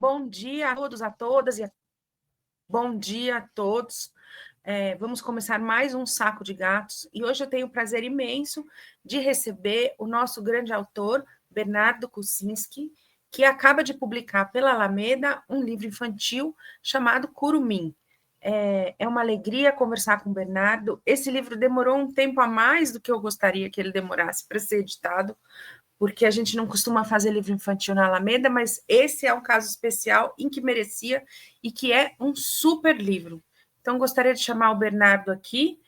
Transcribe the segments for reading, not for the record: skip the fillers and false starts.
Bom dia a todos, a todas e bom dia a todos. Vamos começar mais um Saco de Gatos e hoje eu tenho o prazer imenso de receber o nosso grande autor, Bernardo Kucinski, que acaba de publicar pela Alameda um livro infantil chamado Curumim. É uma alegria conversar com o Bernardo. Esse livro demorou um tempo a mais do que eu gostaria que ele demorasse para ser editado, porque a gente não costuma fazer livro infantil na Alameda, mas esse é um caso especial em que merecia e que é um super livro. Então, gostaria de chamar o Bernardo aqui.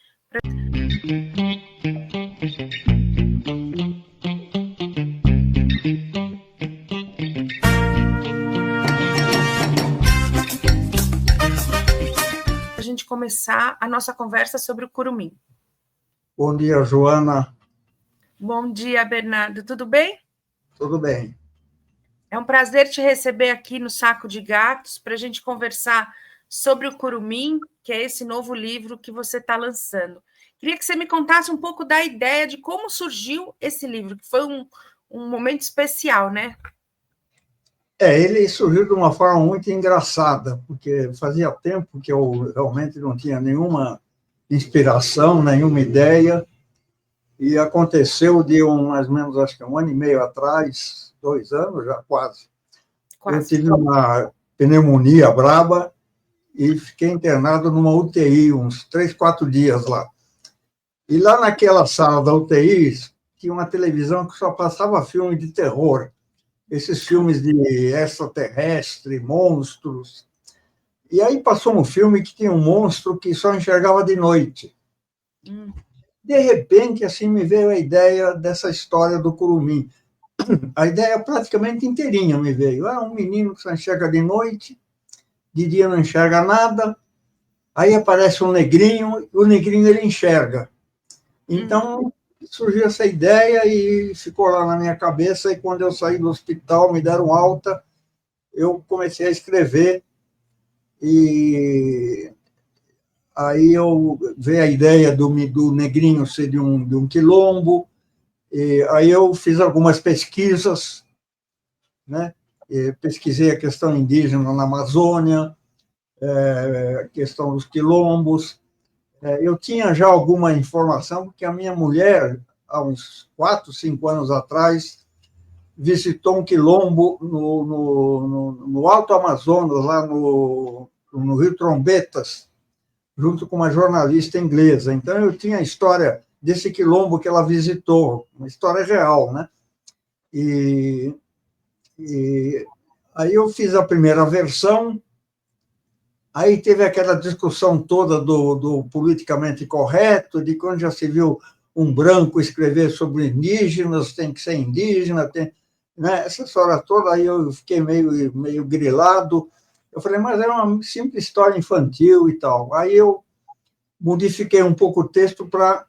A gente começar a nossa conversa sobre o Curumim. Bom dia, Joana. Bom dia, Bernardo. Tudo bem? Tudo bem. É um prazer te receber aqui no Saco de Gatos para a gente conversar sobre o Curumim, que é esse novo livro que você está lançando. Queria que você me contasse um pouco da ideia de como surgiu esse livro, que foi um momento especial, né? Ele surgiu de uma forma muito engraçada, porque fazia tempo que eu realmente não tinha nenhuma inspiração, nenhuma ideia, e aconteceu de mais ou menos, acho que 1 ano e meio atrás, 2 anos já quase. Eu tive uma pneumonia braba e fiquei internado numa UTI, uns 3, 4 dias lá. E lá naquela sala da UTI tinha uma televisão que só passava filme de terror. Esses filmes de extraterrestre, monstros. E aí passou um filme que tinha um monstro que só enxergava de noite. De repente, assim, me veio a ideia dessa história do Curumim. A ideia praticamente inteirinha me veio. Um menino que só enxerga de noite, de dia não enxerga nada, aí aparece um negrinho, o negrinho ele enxerga. Então, surgiu essa ideia e ficou lá na minha cabeça, e quando eu saí do hospital, me deram alta, eu comecei a escrever, e aí eu veio a ideia do negrinho ser de um quilombo, e aí eu fiz algumas pesquisas, né? Pesquisei a questão indígena na Amazônia, a questão dos quilombos. Eu tinha já alguma informação, porque a minha mulher, há uns 4, 5 anos atrás, visitou um quilombo no Alto Amazonas, lá no Rio Trombetas, junto com uma jornalista inglesa. Então, eu tinha a história desse quilombo que ela visitou, uma história real, né? E aí eu fiz a primeira versão, aí teve aquela discussão toda do politicamente correto, de quando já se viu um branco escrever sobre indígenas, tem que ser indígena, né? Essa história toda, aí eu fiquei meio grilado. Eu falei, mas é uma simples história infantil e tal. Aí eu modifiquei um pouco o texto para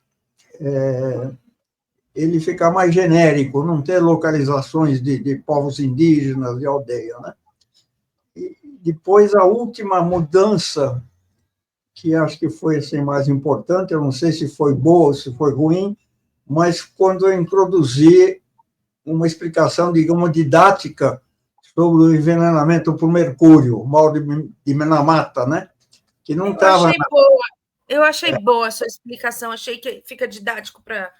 ele ficar mais genérico, não ter localizações de povos indígenas, de aldeia, né? E depois, a última mudança, que acho que foi assim, mais importante, eu não sei se foi boa ou se foi ruim, mas quando eu introduzi uma explicação, digamos, didática sobre o envenenamento por mercúrio, o mal de Minamata, né? Que não estava... Eu achei boa a sua explicação, achei que fica didático para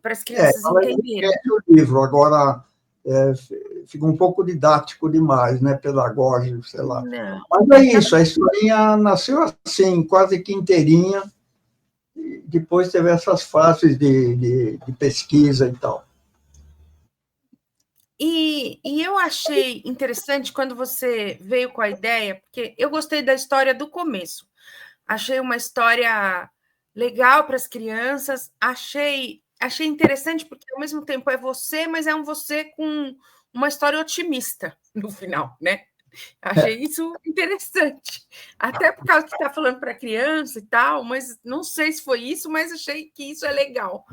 as crianças entenderem. O livro, agora, fica um pouco didático demais, né? Pedagógico, sei lá. Não. Mas é isso, a historinha nasceu assim, quase que inteirinha, e depois teve essas fases de pesquisa e tal. E eu achei interessante quando você veio com a ideia, porque eu gostei da história do começo. Achei uma história legal para as crianças, achei interessante porque, ao mesmo tempo, é você, mas é um você com uma história otimista no final, né? Achei isso interessante. Até por causa que está falando para criança e tal, mas não sei se foi isso, mas achei que isso é legal.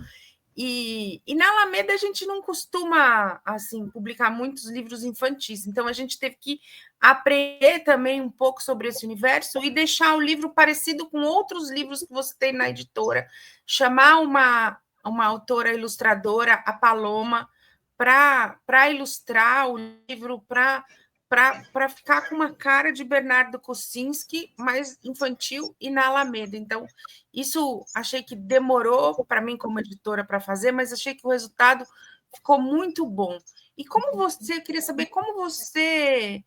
E na Alameda a gente não costuma assim publicar muitos livros infantis, então a gente teve que aprender também um pouco sobre esse universo e deixar o livro parecido com outros livros que você tem na editora, chamar uma autora ilustradora, a Paloma, para ilustrar o livro, para para ficar com uma cara de Bernardo Kucinski, mais infantil e na Alameda. Então, isso achei que demorou para mim como editora para fazer, mas achei que o resultado ficou muito bom. E como você, eu queria saber como você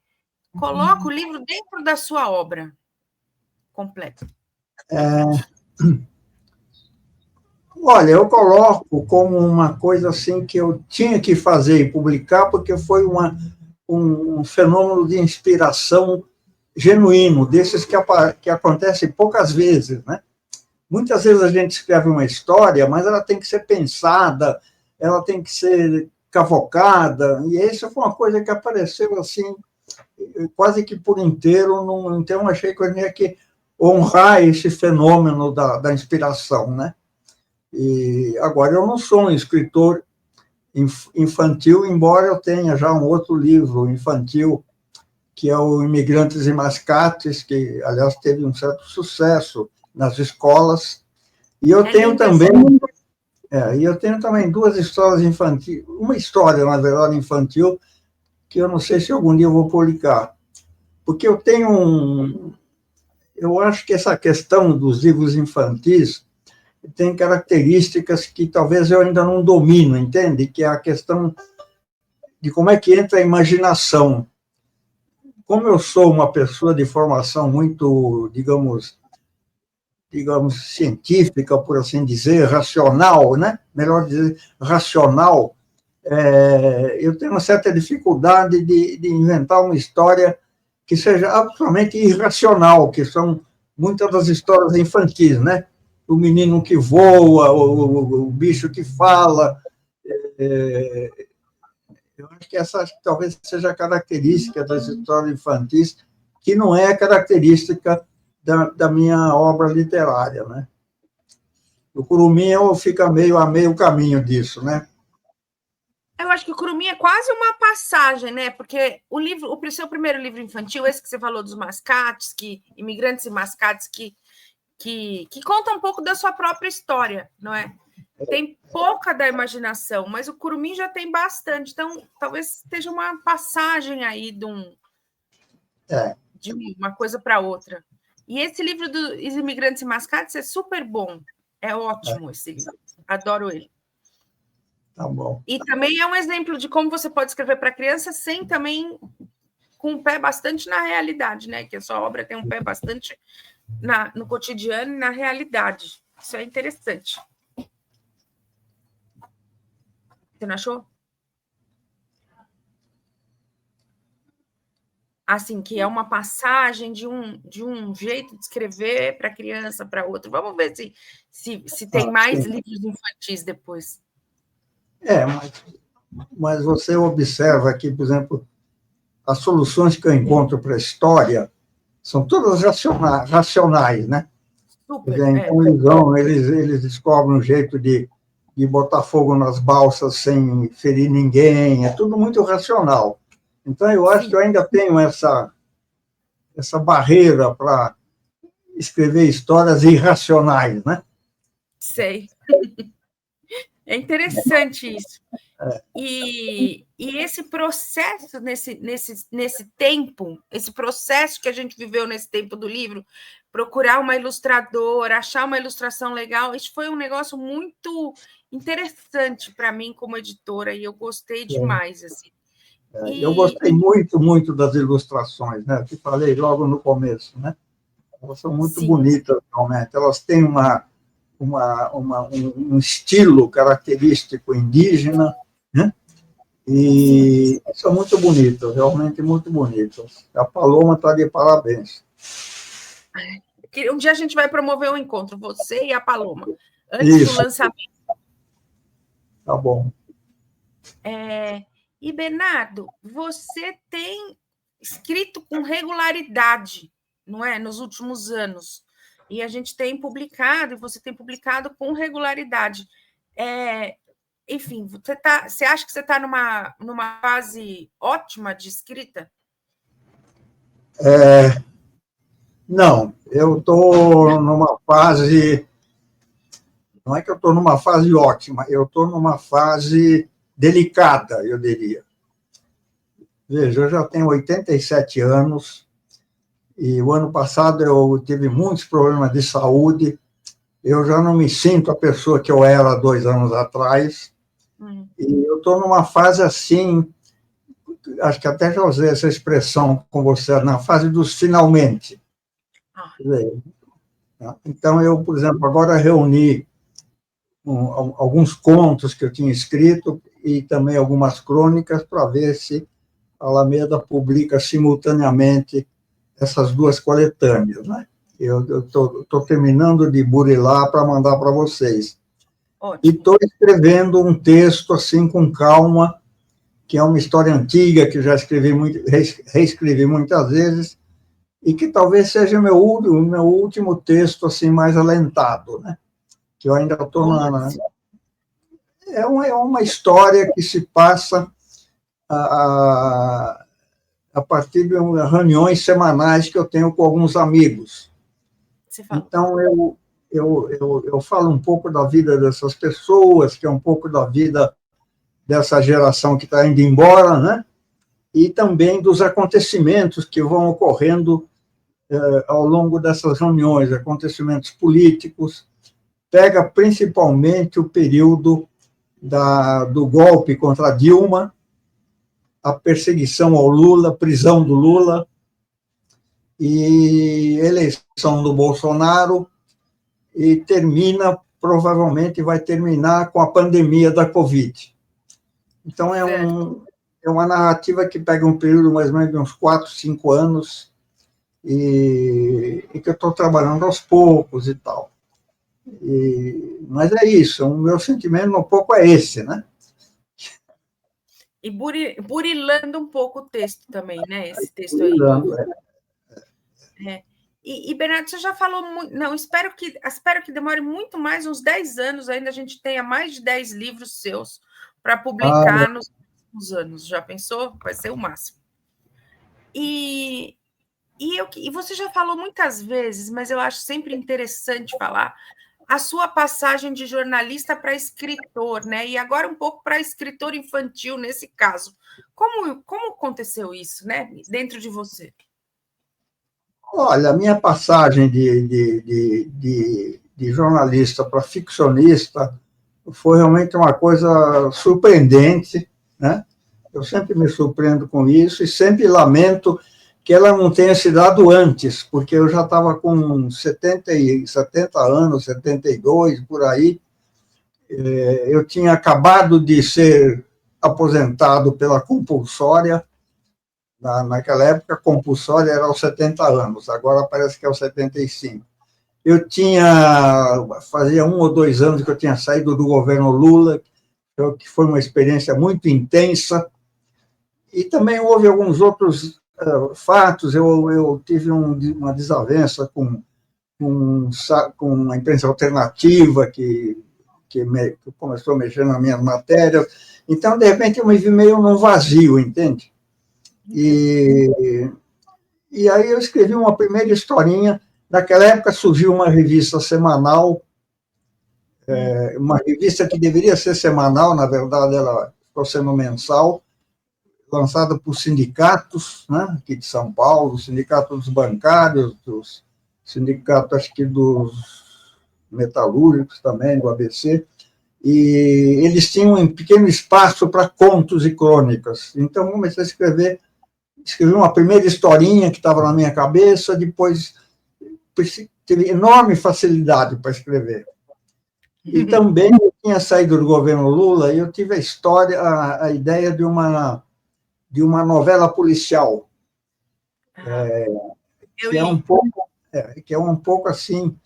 coloca o livro dentro da sua obra completa. Olha, eu coloco como uma coisa assim que eu tinha que fazer e publicar, porque foi um fenômeno de inspiração genuíno, desses que acontece poucas vezes, né? Muitas vezes a gente escreve uma história, mas ela tem que ser pensada, ela tem que ser cavocada, e essa foi uma coisa que apareceu assim, quase que por inteiro, então achei que eu tinha que honrar esse fenômeno da inspiração, né? E agora eu não sou um escritor infantil, embora eu tenha já um outro livro infantil, que é o Imigrantes e Mascates, que, aliás, teve um certo sucesso nas escolas. E eu tenho também duas histórias infantis, uma história, na verdade, infantil, que eu não sei se algum dia eu vou publicar. Porque eu acho que essa questão dos livros infantis tem características que talvez eu ainda não domino, entende? Que é a questão de como é que entra a imaginação. Como eu sou uma pessoa de formação muito, digamos, científica, por assim dizer, racional, né? Melhor dizer, racional, eu tenho uma certa dificuldade de inventar uma história que seja absolutamente irracional, que são muitas das histórias infantis, né? O menino que voa, o bicho que fala. Eu acho que essa talvez seja a característica das histórias infantis, que não é a característica da minha obra literária, né? O Curumim fica a meio caminho disso, né? Eu acho que o Curumim é quase uma passagem, né? Porque o seu primeiro livro infantil, esse que você falou dos mascates, Imigrantes e Mascates, que conta um pouco da sua própria história, não é? Tem pouca da imaginação, mas o Curumim já tem bastante. Então, talvez esteja uma passagem aí de uma coisa para outra. E esse livro dos Imigrantes e Mascates é super bom. É ótimo esse livro. Adoro ele. Tá bom. E também é um exemplo de como você pode escrever para criança sem também com um pé bastante na realidade, né? Que a sua obra tem um pé bastante no cotidiano e na realidade. Isso é interessante. Você não achou? Assim, que é uma passagem de um jeito de escrever para criança para outro. Vamos ver se tem mais sim. livros infantis depois. Mas você observa aqui, por exemplo, as soluções que eu encontro para a história são todas racionais, né? Super. Então, eles descobrem um jeito de botar fogo nas balsas sem ferir ninguém, é tudo muito racional. Então, eu acho que eu ainda tenho essa barreira para escrever histórias irracionais, né? Sei. É interessante isso. E esse processo, nesse tempo, esse processo que a gente viveu nesse tempo do livro, procurar uma ilustradora, achar uma ilustração legal, isso foi um negócio muito interessante para mim como editora, e eu gostei demais. Assim. Eu gostei muito, muito das ilustrações, né? Que falei logo no começo, né? Elas são muito bonitas, realmente. Elas têm um estilo característico indígena, né? E são muito bonitas, realmente muito bonitas. A Paloma está de parabéns. Um dia a gente vai promover um encontro, você e a Paloma, antes do lançamento. Tá bom. E, Bernardo, você tem escrito com regularidade, não é? Nos últimos anos. E a gente tem publicado, e você tem publicado com regularidade. Enfim, você acha que você está numa fase ótima de escrita? Não, eu estou numa fase... Não é que eu estou numa fase ótima, eu estou numa fase delicada, eu diria. Veja, eu já tenho 87 anos e o ano passado eu tive muitos problemas de saúde. Eu já não me sinto a pessoa que eu era há 2 anos atrás. E eu estou numa fase assim, acho que até já usei essa expressão com você, na fase dos finalmente. Então, eu, por exemplo, agora reuni alguns contos que eu tinha escrito e também algumas crônicas para ver se a Alameda publica simultaneamente essas duas coletâneas, né? Eu estou terminando de burilar para mandar para vocês. Ótimo. E estou escrevendo um texto assim com calma, que é uma história antiga que já reescrevi muitas vezes e que talvez seja o meu último texto assim mais alentado, né? Que eu ainda estou é uma história que se passa a partir de reuniões semanais que eu tenho com alguns amigos. Então, eu falo um pouco da vida dessas pessoas, que é um pouco da vida dessa geração que está indo embora, né? E também dos acontecimentos que vão ocorrendo ao longo dessas reuniões, acontecimentos políticos. Pega principalmente o período do golpe contra Dilma, a perseguição ao Lula, prisão do Lula, e eleição do Bolsonaro, e provavelmente vai terminar com a pandemia da Covid. Então, é uma narrativa que pega um período mais ou menos de uns 4, 5 anos, e que eu estou trabalhando aos poucos e tal. Mas é isso, o meu sentimento um pouco é esse, né? E burilando um pouco o texto também, né? Esse texto aí. E Bernardo, você já falou muito. Não, espero que demore muito mais, uns 10 anos ainda, a gente tenha mais de 10 livros seus para publicar nos próximos anos. Já pensou? Vai ser o máximo. E você já falou muitas vezes, mas eu acho sempre interessante falar a sua passagem de jornalista para escritor, né? E agora um pouco para escritor infantil nesse caso. Como aconteceu isso, né? Dentro de você? Olha, a minha passagem de jornalista para ficcionista foi realmente uma coisa surpreendente, né? Eu sempre me surpreendo com isso e sempre lamento que ela não tenha se dado antes, porque eu já estava com 70 anos, 72, por aí. Eu tinha acabado de ser aposentado pela compulsória. Naquela época, compulsória era aos 70 anos, agora parece que é aos 75. Fazia 1 ou 2 anos que eu tinha saído do governo Lula, que foi uma experiência muito intensa, e também houve alguns outros fatos. Eu tive uma desavença com a imprensa alternativa, que começou a mexer nas minhas matérias. Então, de repente, eu me vi meio num vazio, entende? E aí eu escrevi uma primeira historinha. Naquela época surgiu uma revista semanal, uma revista que deveria ser semanal, na verdade ela ficou sendo mensal, lançada por sindicatos, né, aqui de São Paulo, o sindicato dos bancários, dos sindicatos, acho que dos metalúrgicos também, do ABC, e eles tinham um pequeno espaço para contos e crônicas. Então, comecei a escrevi uma primeira historinha que estava na minha cabeça, depois tive enorme facilidade para escrever. E também eu tinha saído do governo Lula e eu tive a ideia de uma novela policial, que é um pouco assim,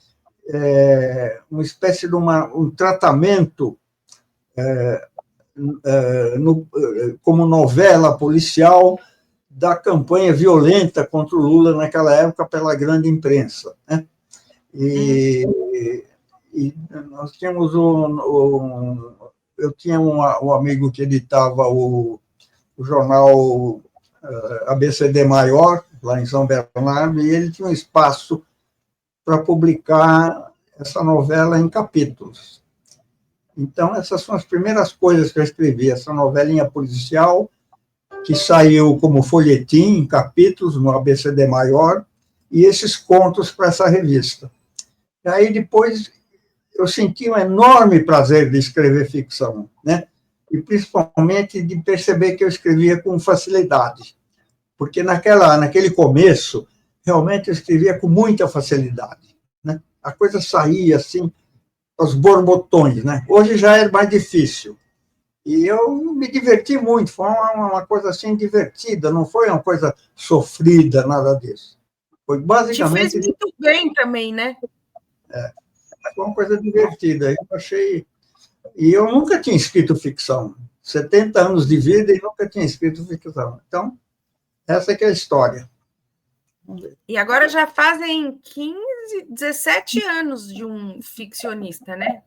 uma espécie de um tratamento como novela policial da campanha violenta contra o Lula naquela época pela grande imprensa, né? E nós tínhamos eu tinha um amigo que editava o jornal ABCD Maior, lá em São Bernardo, e ele tinha um espaço para publicar essa novela em capítulos. Então, essas são as primeiras coisas que eu escrevi, essa novelinha policial, que saiu como folhetim, em capítulos, no ABCD Maior, e esses contos para essa revista. E aí, depois, eu senti um enorme prazer de escrever ficção, né? E principalmente de perceber que eu escrevia com facilidade, porque naquele começo, realmente eu escrevia com muita facilidade, né? A coisa saía assim, aos borbotões, né? Hoje já é mais difícil. E eu me diverti muito, foi uma coisa assim divertida, não foi uma coisa sofrida, nada disso. Foi basicamente... Te fez muito bem também, né? Foi uma coisa divertida, eu achei... E eu nunca tinha escrito ficção, 70 anos de vida e nunca tinha escrito ficção. Então, essa que é a história. E agora já fazem 17 anos de um ficcionista, né?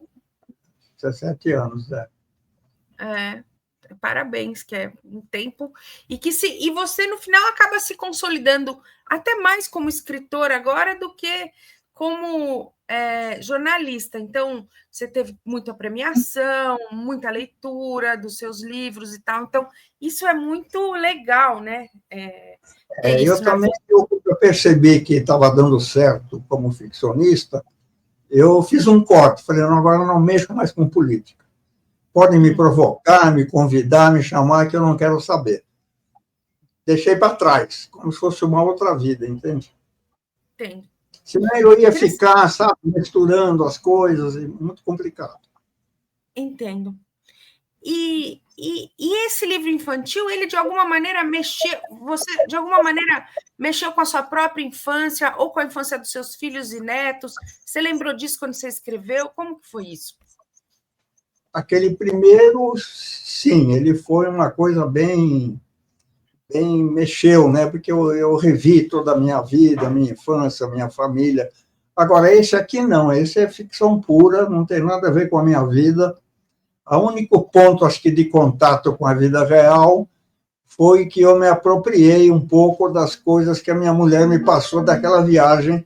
17 anos, Parabéns, que é um tempo. E você, no final, acaba se consolidando até mais como escritor agora do que como jornalista. Então, você teve muita premiação, muita leitura dos seus livros e tal. Então, isso é muito legal, né? Eu também, eu percebi que estava dando certo como ficcionista, eu fiz um corte, falei, não, agora eu não mexo mais com política. Podem me provocar, me convidar, me chamar, que eu não quero saber. Deixei para trás, como se fosse uma outra vida, entende? Entendo. Senão eu ia ficar, sabe, misturando as coisas, muito complicado. Entendo. E esse livro infantil, ele de alguma maneira você de alguma maneira mexeu com a sua própria infância ou com a infância dos seus filhos e netos? Você lembrou disso quando você escreveu? Como que foi isso? Aquele primeiro, sim, ele foi uma coisa bem mexeu, né? Porque eu revi toda a minha vida, a minha infância, a minha família. Agora, esse aqui não, esse é ficção pura, não tem nada a ver com a minha vida. O único ponto, acho que, de contato com a vida real foi que eu me apropriei um pouco das coisas que a minha mulher me passou daquela viagem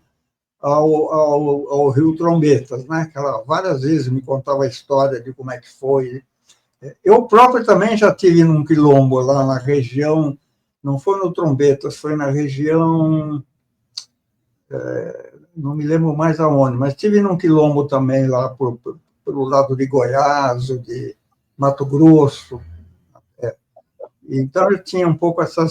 ao Rio Trombetas, né? Que ela várias vezes me contava a história de como é que foi. Eu próprio também já tive num quilombo lá na região, não foi no Trombetas, foi na região, não me lembro mais aonde, mas tive num quilombo também lá pelo lado de Goiás, de Mato Grosso. Então, eu tinha um pouco essa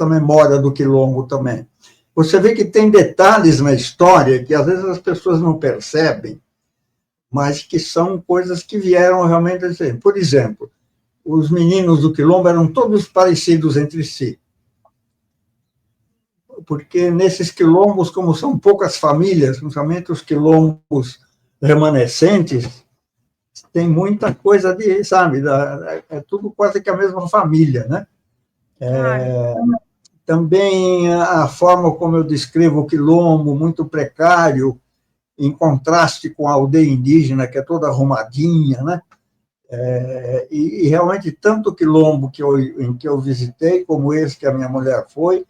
memória do quilombo também. Você vê que tem detalhes na história que, às vezes, as pessoas não percebem, mas que são coisas que vieram realmente a dizer. Por exemplo, os meninos do quilombo eram todos parecidos entre si. Porque nesses quilombos, como são poucas famílias, principalmente os quilombos remanescentes, tem muita coisa de, sabe, é tudo quase que a mesma família, né? Também a forma como eu descrevo o quilombo, muito precário, em contraste com a aldeia indígena, que é toda arrumadinha, né? E realmente, tanto o quilombo em que eu visitei, como esse que a minha mulher foi,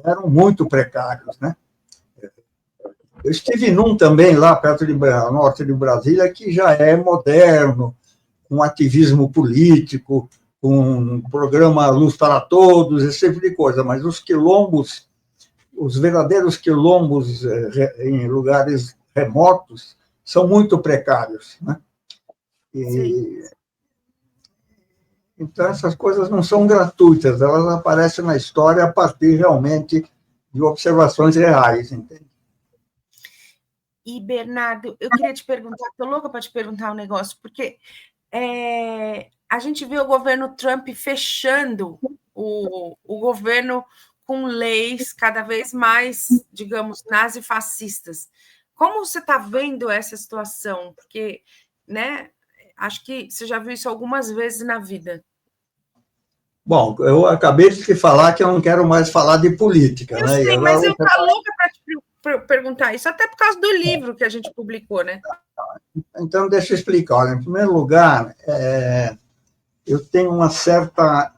eram muito precários, né? Eu estive num também, lá perto ao norte de Brasília, que já é moderno, com ativismo político, com um programa Luz para Todos, esse tipo de coisa, mas os quilombos, os verdadeiros quilombos em lugares remotos, são muito precários, né? Então, essas coisas não são gratuitas, elas aparecem na história a partir, realmente, de observações reais, entende? E, Bernardo, eu queria te perguntar, estou louca para te perguntar um negócio, porque a gente viu o governo Trump fechando o governo com leis cada vez mais, digamos, nazifascistas. Como você está vendo essa situação? Porque, né, acho que você já viu isso algumas vezes na vida. Bom, eu acabei de te falar que eu não quero mais falar de política, eu né? Sei, mas eu estou louca para te perguntar isso, até por causa do livro que a gente publicou, né? Então, deixa eu explicar. Olha, em primeiro lugar, eu tenho uma certa,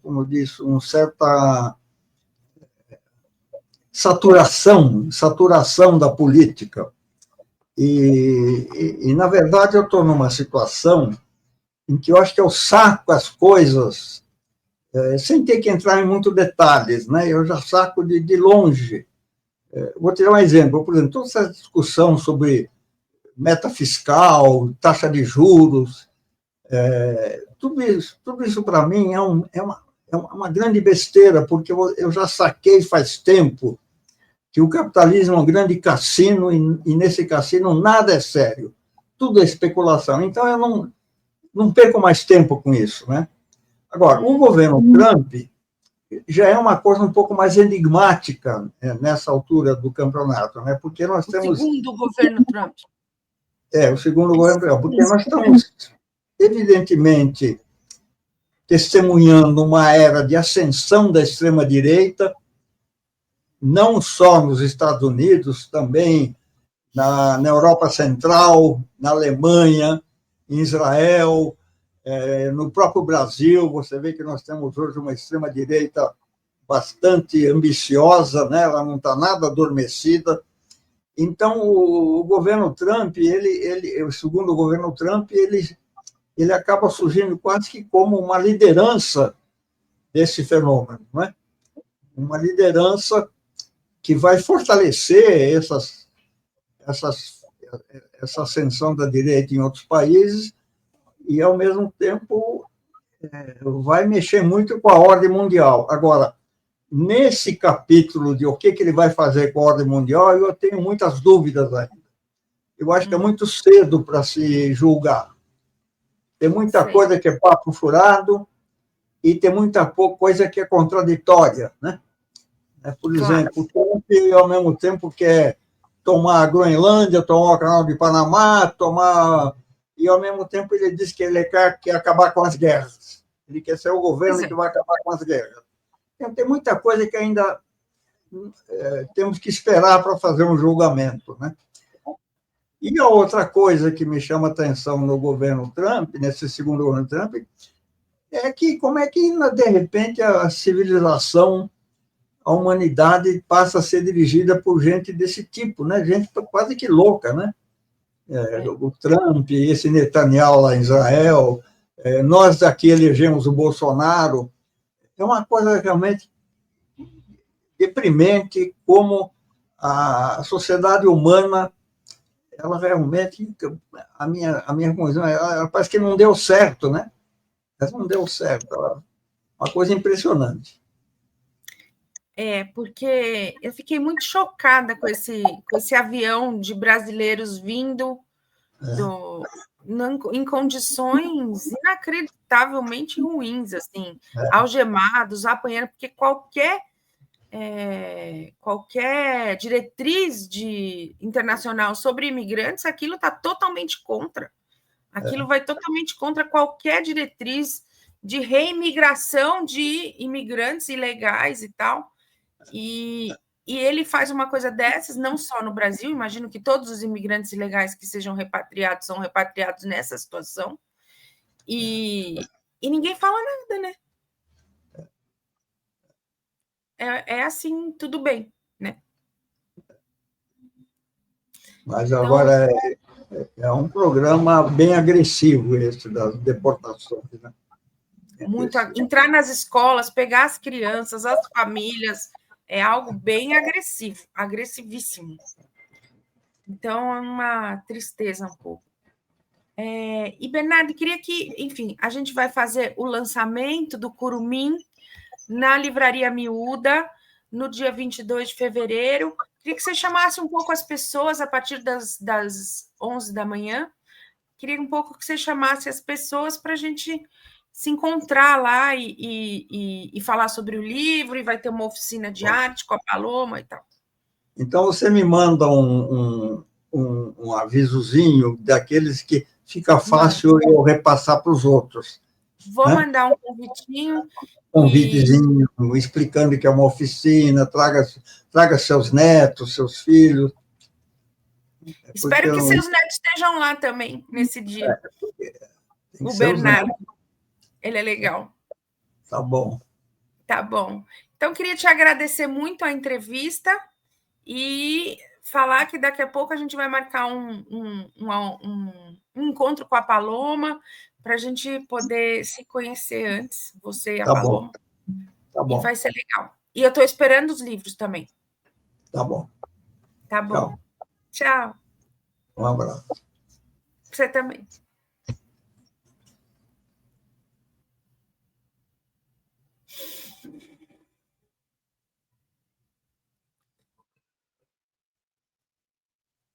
como eu disse, uma certa saturação da política. E na verdade, eu estou numa situação em que eu acho que eu saco as coisas sem ter que entrar em muitos detalhes, né? Eu já saco de longe. Vou te dar um exemplo. Por exemplo, toda essa discussão sobre meta fiscal, taxa de juros, tudo isso para mim é uma grande besteira, porque eu já saquei faz tempo que o capitalismo é um grande cassino e nesse cassino nada é sério, tudo é especulação. Então, eu não perco mais tempo com isso, né? Agora, o governo Trump já é uma coisa um pouco mais enigmática, né, nessa altura do campeonato, né? Porque nós temos... O segundo governo Trump. O segundo governo Trump, porque nós estamos, evidentemente, testemunhando uma era de ascensão da extrema-direita, não só nos Estados Unidos, também na Europa Central, na Alemanha, em Israel, no próprio Brasil. Você vê que nós temos hoje uma extrema-direita bastante ambiciosa, né? Ela não está nada adormecida. Então, o governo Trump, o segundo governo Trump, ele acaba surgindo quase que como uma liderança desse fenômeno, não é? Uma liderança que vai fortalecer essa ascensão da direita em outros países e, ao mesmo tempo, vai mexer muito com a ordem mundial. Agora, nesse capítulo de o que ele vai fazer com a ordem mundial, eu tenho muitas dúvidas ainda. Eu acho que é muito cedo para se julgar. Tem muita coisa que é papo furado e tem muita coisa que é contraditória, né? Por exemplo, o Trump, ao mesmo tempo, quer tomar a Groenlândia, tomar o Canal de Panamá, e, ao mesmo tempo, ele diz que ele quer acabar com as guerras. Ele quer ser o governo que vai acabar com as guerras. Então, tem muita coisa que ainda temos que esperar para fazer um julgamento, né? E a outra coisa que me chama a atenção no governo Trump, nesse segundo governo Trump, é que como é que, de repente, a civilização, a humanidade passa a ser dirigida por gente desse tipo, né? Gente quase que louca, né? O Trump, esse Netanyahu lá em Israel, nós aqui elegemos o Bolsonaro. É uma coisa realmente deprimente como a sociedade humana, ela realmente, a minha conclusão, ela parece que não deu certo, né? Ela não deu certo. Uma coisa impressionante. Porque eu fiquei muito chocada com esse avião de brasileiros vindo em condições inacreditavelmente ruins, assim, algemados, apanhando, porque qualquer diretriz internacional sobre imigrantes, aquilo está totalmente contra. Aquilo vai totalmente contra qualquer diretriz de reimigração de imigrantes ilegais e tal. E ele faz uma coisa dessas, não só no Brasil, imagino que todos os imigrantes ilegais que sejam repatriados são repatriados nessa situação, e ninguém fala nada, né? É assim, tudo bem, né? Mas agora é um programa bem agressivo esse das deportações, né? Muito, entrar nas escolas, pegar as crianças, as famílias, é algo bem agressivo, agressivíssimo. Então, é uma tristeza um pouco. E, Bernardo, queria que, enfim, a gente vai fazer o lançamento do Curumim na Livraria Miúda, no dia 22 de fevereiro. Queria que você chamasse um pouco as pessoas a partir das 11 da manhã. Queria um pouco que você chamasse as pessoas para a gente se encontrar lá e falar sobre o livro, e vai ter uma oficina de arte com a Paloma e tal. Então, você me manda um avisozinho daqueles que fica fácil eu repassar para os outros. Vou mandar um convitinho. Convitezinho, explicando que é uma oficina, traga seus netos, seus filhos. Espero que seus netos estejam lá também, nesse dia. O Bernardo, ele é legal. Tá bom. Tá bom. Então, queria te agradecer muito a entrevista e falar que daqui a pouco a gente vai marcar um encontro com a Paloma para a gente poder se conhecer antes, você e a Tá bom, Paloma. tá E bom, vai ser legal. E eu estou esperando os livros também. tá bom. Tá bom? Tchau. Tchau. Um abraço. Você também.